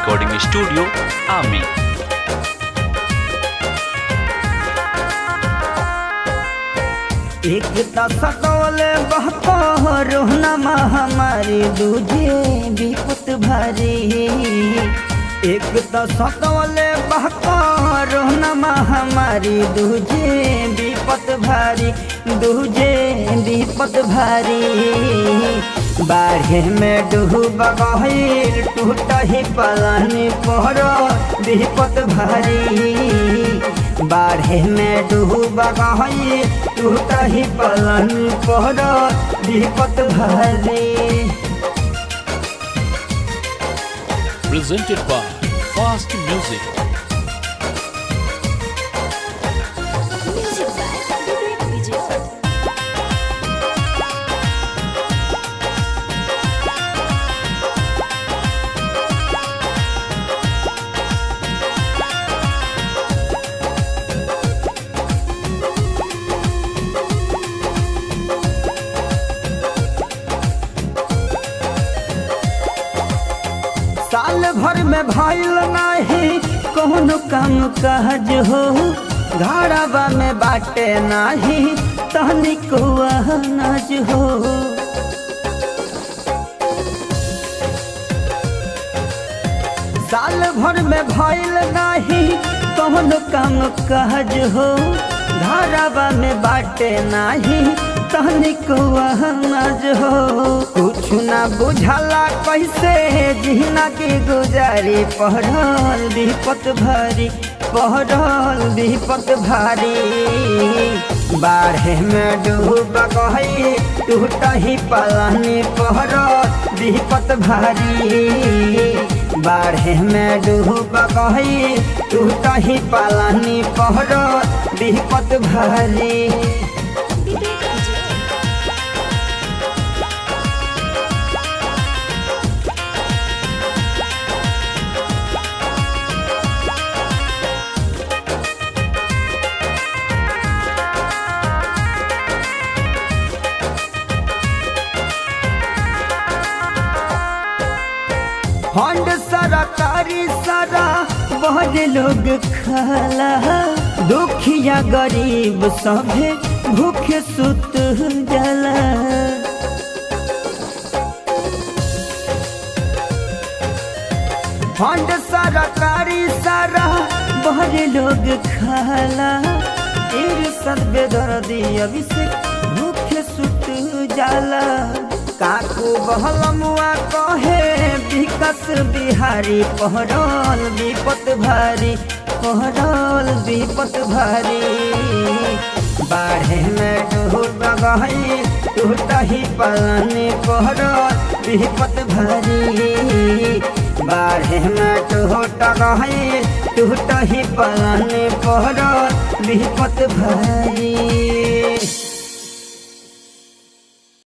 Recording studio आमी। एक सटोले रोहना महामारी दूजे विपत भारी। एक सटोले रोहना महामारी दूजे विपत भारी, दूजे विपत भारी। बाढ़े में डूब गईल टूट ही पलानी पहर विपत भारी। बाढ़े में डूब गईल टूट ही पलानी पहर विपत भारी। Presented by Fast Music। साल भर में भइल नाही कौनो काम काज हो, घरवा में बाटे नाही तनिको अनाज हो। साल भर में भइल नाही कौनो काम काज हो, घरवा में बाटे नाही तनिको अनाज हो। कुछ ना बुझला कैसे जीना की गुजारी, पहरल विपत भारी, पहरल विपत भारी। बाढ़े में डूब गई टूट ही पलानी पहरल विपत भारी। बाढ़े में डूब गई टूट ही पलानी पहरल विपत भारी। फंड सरकारी सारा बहुत लोग खाला, दुखिया गरीब सभे भूखे सुत जाला। फंड सरकारी सारा बहुत लोग खाला, सर्वे दर्दी अभिषेक भूखे सुत जाला। काकू बहलमुआ कहे विकास बिहारी, पहरल विपत भारी, पहरल विपत भारी। बाढ़े में डूब गई टूट ही पलानी पहरल विपत भारी। बाढ़े में टूट गई टूट ही पलानी पहरल विपत भारी।